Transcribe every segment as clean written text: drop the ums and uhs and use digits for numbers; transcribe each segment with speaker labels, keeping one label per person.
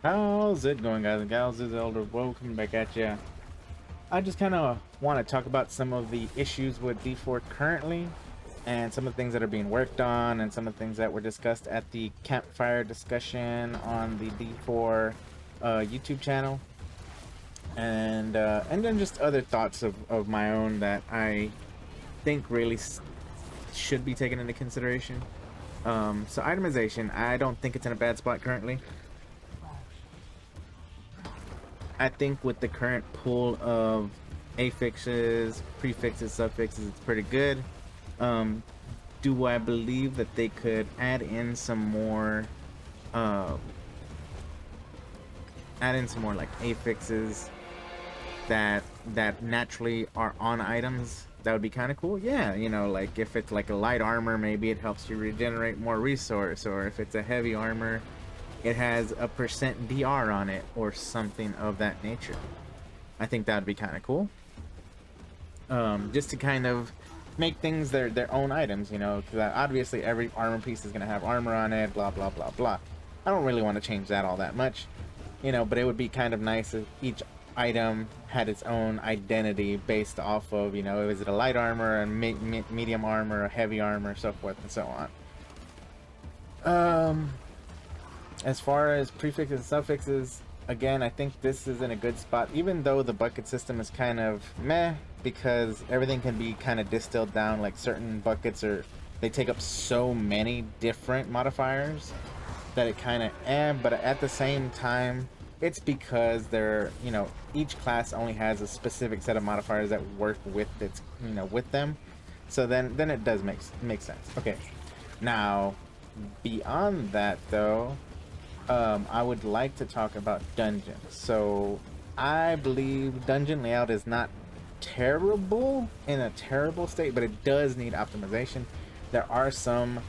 Speaker 1: How's it going, guys and gals? This is Elder. Welcome back at ya. I just kind of want to talk about some of the issues with D4 currently, and some of the things that are being worked on, and some of the things that were discussed at the campfire discussion on the D4 YouTube channel, and then just other thoughts of my own that I think really should be taken into consideration. So itemization, I don't think it's in a bad spot currently. I think with the current pool of affixes, prefixes, suffixes, it's pretty good. Um, do I believe that they could add in some more, uh, like affixes that naturally are on items? That would be kind of cool. Yeah, you know, like if it's like a light armor, maybe it helps you regenerate more resource, or if it's a heavy armor, it has a percent DR on it, or something of that nature. I think that'd be kind of cool. Just to kind of make things their own items, you know, because obviously every armor piece is gonna have armor on it, blah blah blah blah. I don't really want to change that all that much, you know, but it would be kind of nice if each item had its own identity based off of, you know, is it a light armor, a medium armor, a heavy armor, so forth and so on. As far as prefixes and suffixes, again, I think this is in a good spot, even though the bucket system is kind of meh, because everything can be kind of distilled down. Like certain buckets they take up so many different modifiers that it kind of but at the same time, it's because they're, you know, each class only has a specific set of modifiers that work with its, you know, with them. So then it does make sense. Okay, now beyond that though, I would like to talk about dungeons. So I believe dungeon layout is not terrible in a terrible state, but it does need optimization. There are some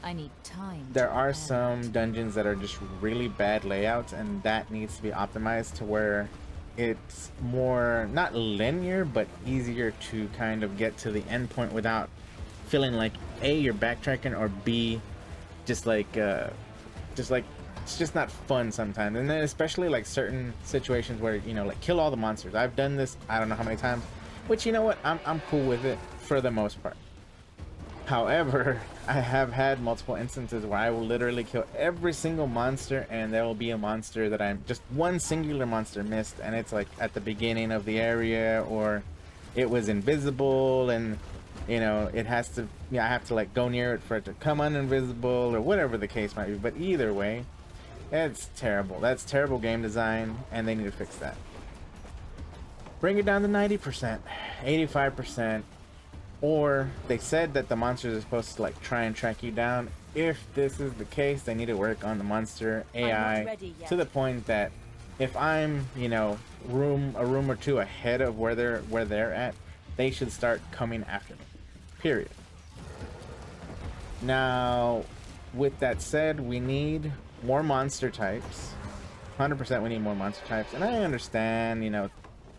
Speaker 2: I need time.
Speaker 1: there are some dungeons that are just really bad layouts, and that needs to be optimized to where it's more not linear but easier to kind of get to the end point without feeling like A, you're backtracking, or B, just like it's just not fun sometimes. And then especially like certain situations where, you know, like kill all the monsters. I've done this I don't know how many times, which, you know what, I'm cool with it for the most part. However, I have had multiple instances where I will literally kill every single monster, and there will be a monster that I'm just one singular monster missed, and it's like at the beginning of the area, or it was invisible, and you know, it has to, yeah, I have to like go near it for it to come uninvisible, or whatever the case might be. But either way, it's terrible. That's terrible game design, and they need to fix that. Bring it down to 90%, 85%, or they said that the monsters are supposed to like try and track you down. If this is the case, they need to work on the monster AI to the point that if I'm, you know, a room or two ahead of where they're at, they should start coming after me. Period. Now, with that said, we need more monster types. 100% we need more monster types. And I understand, you know,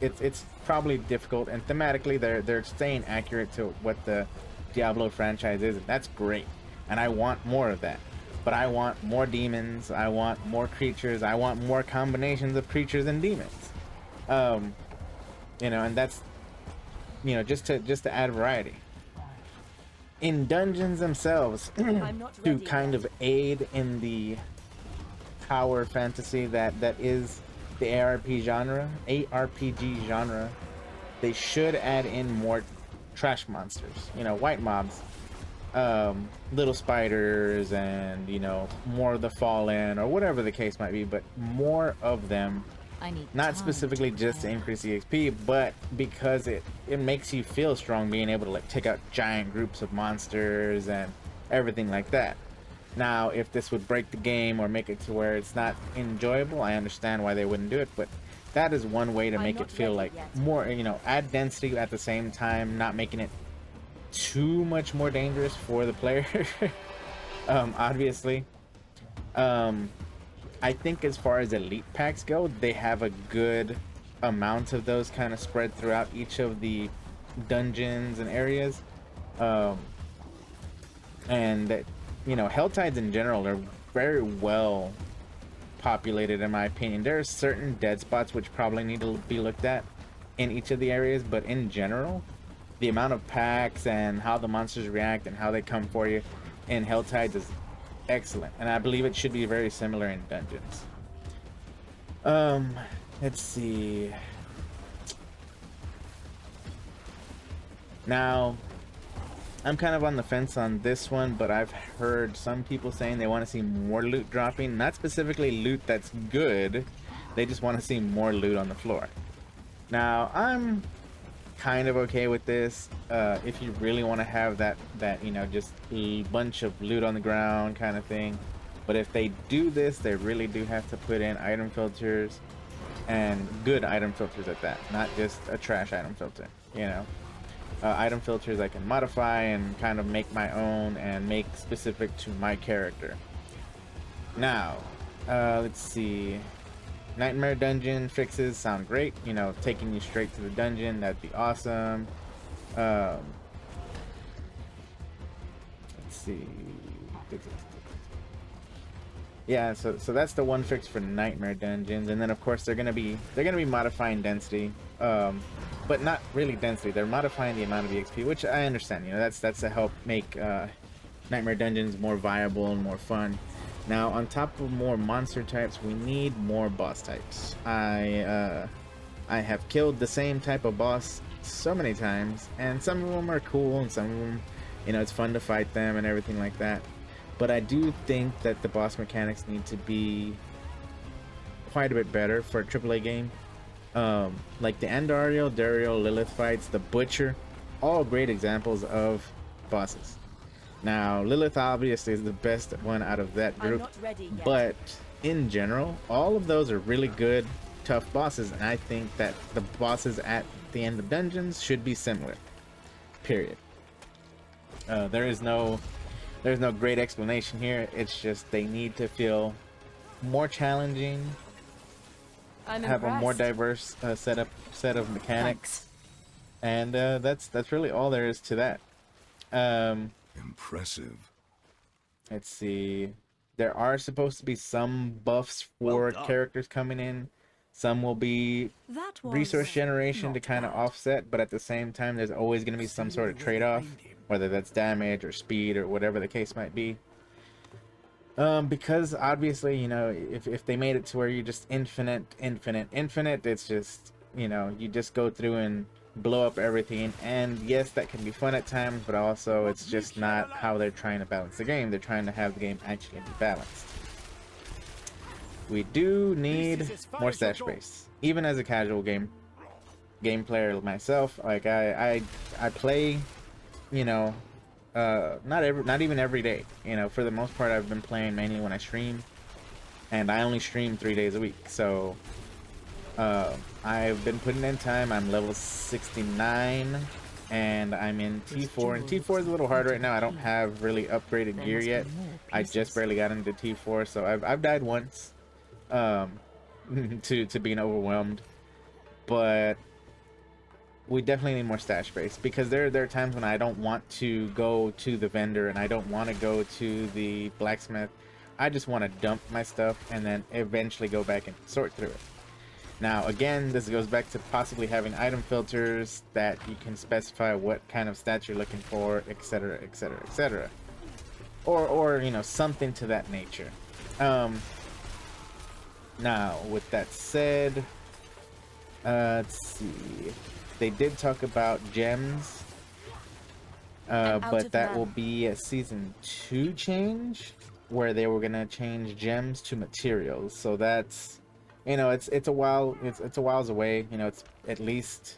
Speaker 1: it's probably difficult, and thematically they're staying accurate to what the Diablo franchise is, and that's great. And I want more of that. But I want more demons, I want more creatures, I want more combinations of creatures and demons. Um, you know, and that's, you know, just to add variety in dungeons themselves to kind of aid in the power fantasy that is the ARPG genre. They should add in more trash monsters, you know, white mobs, little spiders, and, you know, more of the fallen, or whatever the case might be, but more of them. Not specifically just to increase the XP, but because it makes you feel strong, being able to like take out giant groups of monsters and everything like that. Now, if this would break the game or make it to where it's not enjoyable, I understand why they wouldn't do it, but that is one way to make it feel like more, you know, add density at the same time, not making it too much more dangerous for the player. Obviously. I think as far as elite packs go, they have a good amount of those kind of spread throughout each of the dungeons and areas. Um, and, you know, Helltides in general are very well populated in my opinion. There are certain dead spots which probably need to be looked at in each of the areas, but in general, the amount of packs and how the monsters react and how they come for you in Helltides is excellent, and I believe it should be very similar in dungeons. Let's see. Now, I'm kind of on the fence on this one, but I've heard some people saying they want to see more loot dropping. Not specifically loot that's good, they just want to see more loot on the floor. Now, I'm kind of okay with this. If you really want to have that you know, just a bunch of loot on the ground kind of thing. But if they do this, they really do have to put in item filters, and good item filters at that, not just a trash item filter, you know. Item filters I can modify and kind of make my own and make specific to my character. Now, let's see. Nightmare dungeon fixes sound great. You know, taking you straight to the dungeon, that'd be awesome. Let's see. Yeah, so that's the one fix for nightmare dungeons, and then of course they're gonna be modifying density, but not really density. They're modifying the amount of EXP, which I understand. You know, that's to help make nightmare dungeons more viable and more fun. Now, on top of more monster types, we need more boss types. I have killed the same type of boss so many times, and some of them are cool, and some of them, you know, it's fun to fight them and everything like that. But I do think that the boss mechanics need to be quite a bit better for a AAA game. Like the Andariel, Dariel, Lilith fights, the Butcher, all great examples of bosses. Now, Lilith obviously is the best one out of that group, but in general, all of those are really good, tough bosses, and I think that the bosses at the end of dungeons should be similar. Period. There's no great explanation here. It's just they need to feel more challenging, have a more diverse set of mechanics. Thanks. And that's really all there is to that.
Speaker 2: Impressive.
Speaker 1: Let's see. There are supposed to be some buffs for characters coming in. Some will be resource generation to kind of offset, but at the same time, there's always going to be some sort of trade-off, whether that's damage or speed or whatever the case might be. Because obviously, you know, if they made it to where you just infinite, it's just, you know, you just go through and blow up everything, and yes, that can be fun at times, but also it's just not how they're trying to balance the game. They're trying to have the game actually be balanced. We do need more stash space. Even as a casual game player myself, like I play, you know, not even every day. You know, for the most part, I've been playing mainly when I stream, and I only stream 3 days a week. So I've been putting in time. I'm level 69, and I'm in T4. And T4 is a little hard right now. I don't have really upgraded gear yet. I just barely got into T4, so I've died once. To being overwhelmed, but we definitely need more stash space, because there are times when I don't want to go to the vendor and I don't want to go to the blacksmith. I just want to dump my stuff and then eventually go back and sort through it. Now again, this goes back to possibly having item filters that you can specify what kind of stats you're looking for, etc, etc, etc, or you know, something to that nature. Now, with that said, let's see. They did talk about gems, but that will be a season 2 change, where they were gonna change gems to materials. So that's, you know, it's a while, it's a whiles away. You know, it's at least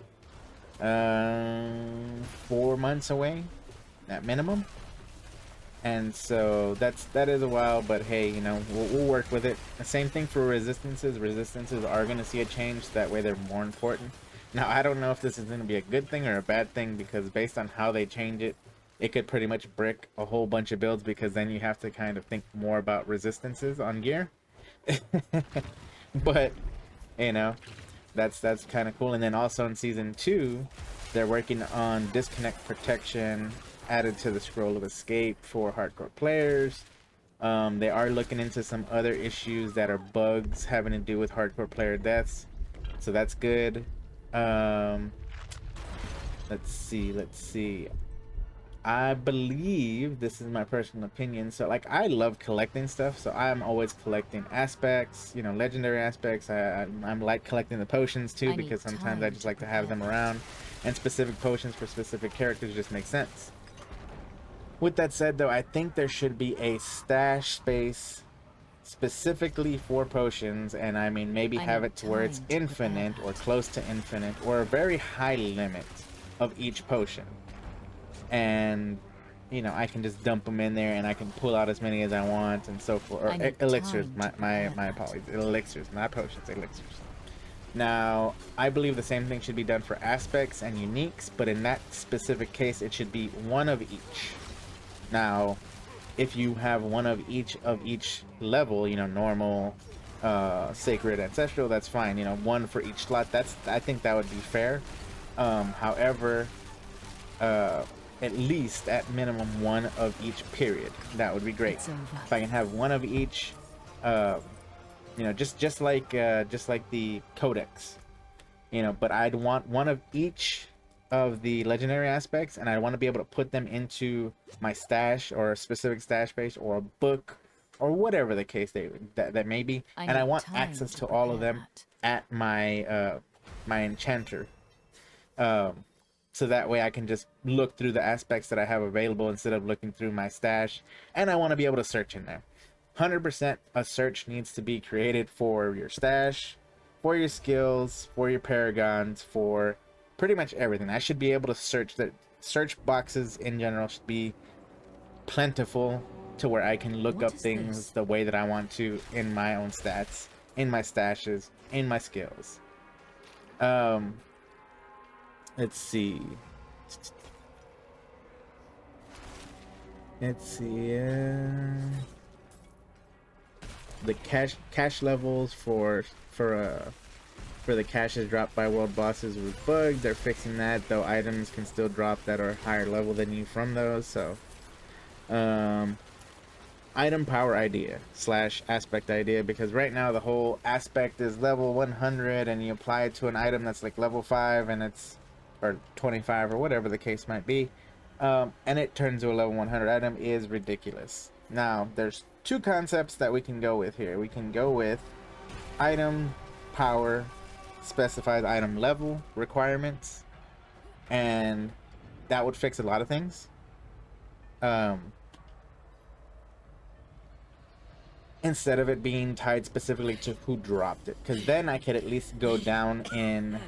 Speaker 1: 4 months away at minimum. And so that is a while, but hey, you know, we'll work with it. The same thing for resistances. Resistances are going to see a change. That way they're more important. Now, I don't know if this is going to be a good thing or a bad thing, because based on how they change it, it could pretty much brick a whole bunch of builds, because then you have to kind of think more about resistances on gear. But, you know, that's kind of cool. And then also in season 2, they're working on disconnect protection added to the scroll of escape for hardcore players. They are looking into some other issues that are bugs having to do with hardcore player deaths, so that's good. Um, let's see. I believe this is my personal opinion. So like I love collecting stuff, so I'm always collecting aspects, you know, legendary aspects. I'm like collecting the potions too, because sometimes I just like to have them around, and specific potions for specific characters just make sense. With that said though, I think there should be a stash space specifically for potions, and I mean maybe have it to where it's infinite or close to infinite, or a very high limit of each potion. And you know, I can just dump them in there and I can pull out as many as I want and so forth. Or elixirs, my apologies. Elixirs, not potions, elixirs. Now, I believe the same thing should be done for aspects and uniques, but in that specific case, it should be one of each. Now, if you have one of each level, you know, normal, sacred, ancestral, that's fine. You know, one for each slot. I think that would be fair. However, at least at minimum one of each period. That would be great. If I can have one of each, you know, just like the codex, you know, but I'd want one of each of the legendary aspects, and I want to be able to put them into my stash or a specific stash space or a book or whatever the case that may be, and I want access to all of them at my my enchanter. So that way I can just look through the aspects that I have available instead of looking through my stash. And I want to be able to search in there. 100% a search needs to be created for your stash, for your skills, for your paragons, for pretty much everything. I should be able to search. That search boxes in general should be plentiful to where I can look up things the way that I want to in my own stats, in my stashes, in my skills. Let's see. The cash levels for the caches dropped by world bosses was bugged. They're fixing that, though items can still drop that are higher level than you from those. So, item power idea / aspect idea, because right now the whole aspect is level 100, and you apply it to an item that's like level 5, and it's or 25 or whatever the case might be, and it turns to a level 100 item is ridiculous. Now there's two concepts that we can go with here. We can go with item power specifies item level requirements, and that would fix a lot of things. Instead of it being tied specifically to who dropped it, because then I could at least go down in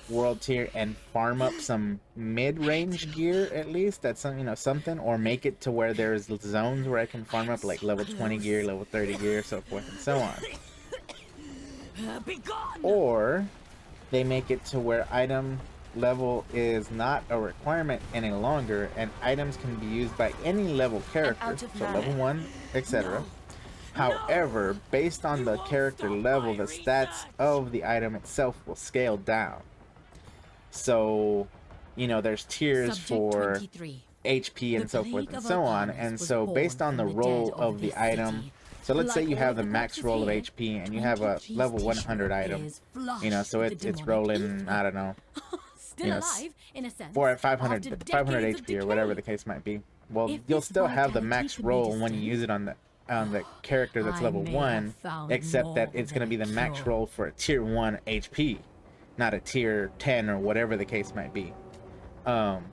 Speaker 1: world tier and farm up some mid-range gear, at least that's some, you know, something, or make it to where there's zones where I can farm up like level 20 gear, level 30 gear, so forth and so on. Or they make it to where item level is not a requirement any longer, and items can be used by any level character, so level 1, etc. However, based on the character level, the stats of the item itself will scale down. So, you know, there's tiers for HP and so forth and so on. And so based on the role of the item, so let's say you have the max roll of HP and you have a level 100 item, you know, so it's rolling, I don't know, you know, 500 HP or whatever the case might be. Well, you'll still have the max roll when you use it on the character that's level 1, except that it's going to be the max roll for a tier 1 HP, not a tier 10 or whatever the case might be. And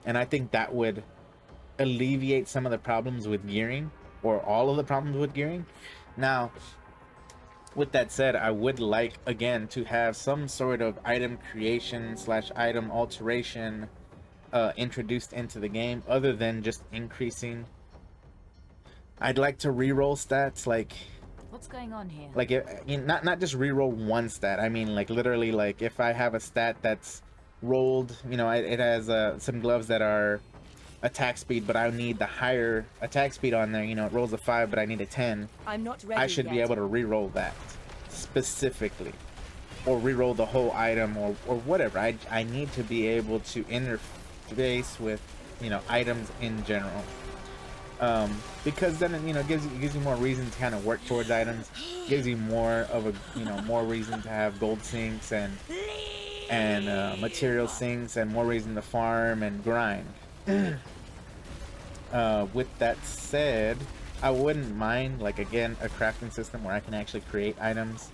Speaker 1: I think that would alleviate some of the problems with gearing, or all of the problems with gearing. Now, with that said, I would like, again, to have some sort of item creation / item alteration introduced into the game, other than just increasing. I'd like to reroll stats, like,
Speaker 2: what's going on here?
Speaker 1: Like, you know, not just reroll one stat. I mean, like, literally, like, if I have a stat that's rolled, you know, it has some gloves that are attack speed, but I need the higher attack speed on there. You know, it rolls a 5, but I need a 10.
Speaker 2: I'm not ready
Speaker 1: I should be able to reroll that specifically, or reroll the whole item, or whatever. I need to be able to interface with, you know, items in general. Because then it gives you more reason to kind of work towards items, gives you more of a more reason to have gold sinks and material sinks, and more reason to farm and grind. With that said, I wouldn't mind, like, again, a crafting system where I can actually create items.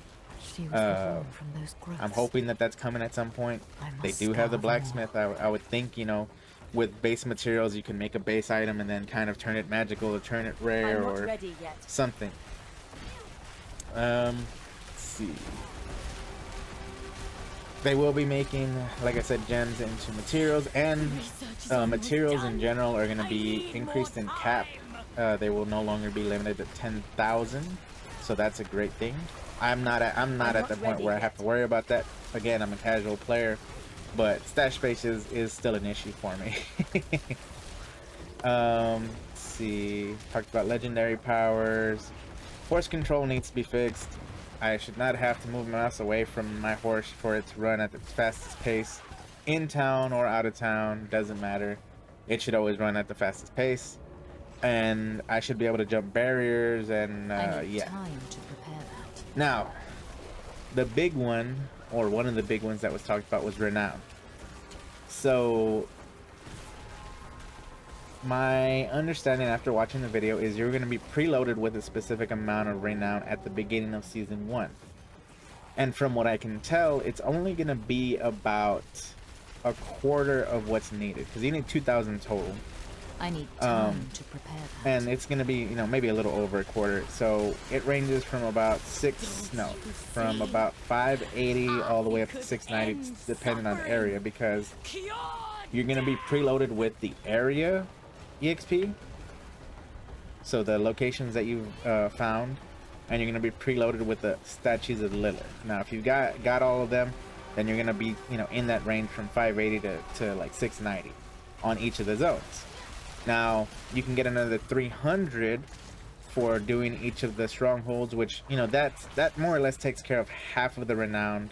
Speaker 1: I'm hoping that that's coming at some point. They do have the blacksmith. I would think, with base materials, you can make a base item and then kind of turn it magical to turn it rare or something. Let's see. They will be making, like I said, gems into materials, and materials in general are going to be increased in cap. They will no longer be limited to 10,000, so that's a great thing. I'm not at the point where I have to worry about that. Again, I'm a casual player, but stash space is still an issue for me. Let's see. Talked about legendary powers. Horse control needs to be fixed. I should not have to move my mouse away from my horse for it to run at its fastest pace. In town or out of town, doesn't matter. It should always run at the fastest pace. And I should be able to jump barriers and yeah.
Speaker 2: Time to prepare that.
Speaker 1: Now, the big one, or one of the big ones that was talked about, was renown. So my understanding after watching the video is you're going to be preloaded with a specific amount of renown at the beginning of season 1. And from what I can tell, it's only going to be about a quarter of what's needed, because you need 2,000 total.
Speaker 2: I need time to prepare that.
Speaker 1: And it's going to be, maybe a little over a quarter. So it ranges from about from about 580 all the way up to 690, depending on the area, because you're going to be preloaded with the area EXP, so the locations that you've found, and you're going to be preloaded with the statues of Lilith. Now, if you've got all of them, then you're going to be in that range from 580 to like 690 on each of the zones. Now, you can get another 300 for doing each of the strongholds, which that more or less takes care of half of the renown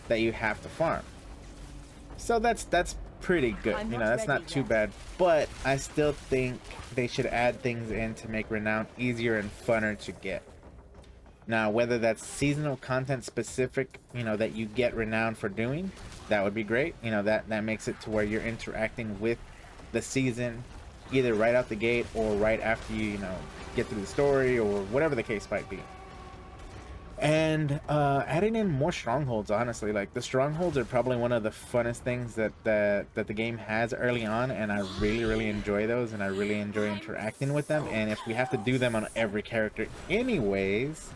Speaker 1: that you have to farm. So that's pretty good. That's not too bad, but I still think they should add things in to make renown easier and funner to get. Now, whether that's seasonal content specific, that you get renown for doing, that would be great. That makes it to where you're interacting with the season either right out the gate or right after you get through the story, or whatever the case might be. And adding in more strongholds, honestly. Like, the strongholds are probably one of the funnest things that the game has early on, and I really enjoy those, and I really enjoy interacting with them. And if we have to do them on every character anyways,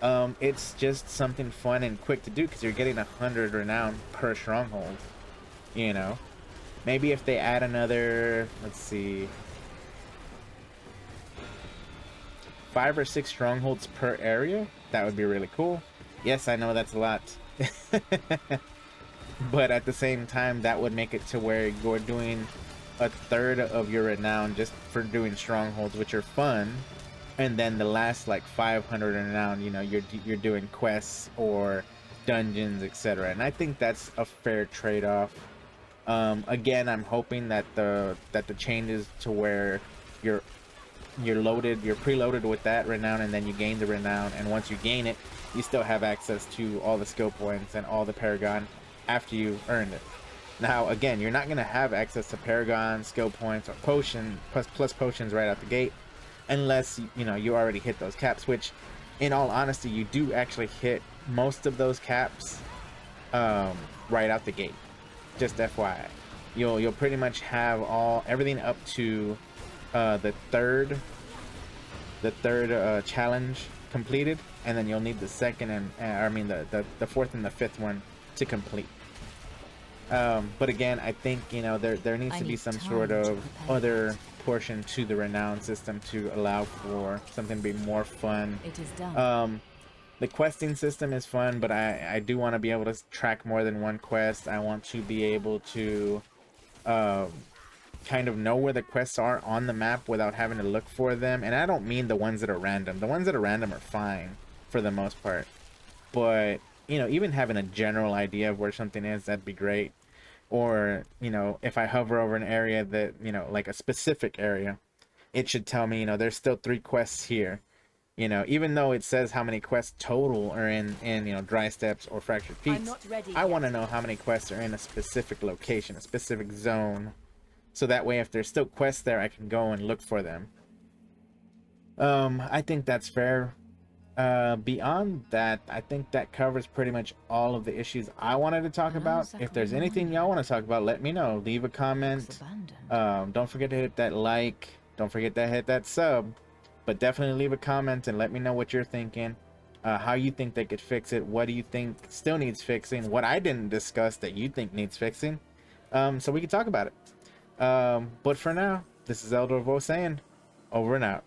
Speaker 1: it's just something fun and quick to do, because you're getting 100 renown per stronghold. Maybe if they add another, let's see, 5 or 6 strongholds per area, that would be really cool. Yes, I know that's a lot. But at the same time, that would make it to where you're doing a third of your renown just for doing strongholds, which are fun. And then the last like 500 renown, you're doing quests or dungeons, etc. And I think that's a fair trade-off. Again, I'm hoping that the changes to where you're preloaded with that renown, and then you gain the renown, and once you gain it, you still have access to all the skill points and all the Paragon after you earned it. Now, again, you're not going to have access to Paragon, skill points, or potion plus potions right out the gate, unless you already hit those caps, which, in all honesty, you do actually hit most of those caps right out the gate. Just FYI, you'll pretty much have everything up to the third challenge completed, and then you'll need the second and the fourth and the fifth one to complete. But again, I think there needs to be some sort of other portion to the renown system to allow for something to be more fun.
Speaker 2: It is done.
Speaker 1: The questing system is fun, but I do want to be able to track more than one quest. I want to be able to kind of know where the quests are on the map without having to look for them. And I don't mean the ones that are random. The ones that are random are fine for the most part. But, even having a general idea of where something is, that'd be great. Or, if I hover over an area that, like a specific area, it should tell me, you know, there's still 3 quests here. You know, even though it says how many quests total are in you know, Dry Steps or Fractured
Speaker 2: I'm
Speaker 1: Peaks,
Speaker 2: not ready
Speaker 1: I
Speaker 2: yet.
Speaker 1: want to know how many quests are in a specific location, a specific zone, so that way if there's still quests there, I can go and look for them. I think that's fair. Beyond that, I think that covers pretty much all of the issues I wanted to talk
Speaker 2: Hello,
Speaker 1: about. If there's
Speaker 2: Zachary
Speaker 1: anything y'all want to talk about, let me know. Leave a
Speaker 2: Looks
Speaker 1: comment.
Speaker 2: abandoned.
Speaker 1: Don't forget to hit that like. Don't forget to hit that sub. But definitely leave a comment and let me know what you're thinking. How you think they could fix it. What do you think still needs fixing? What I didn't discuss that you think needs fixing. So we can talk about it. But for now, this is Elder Vo saying, over and out.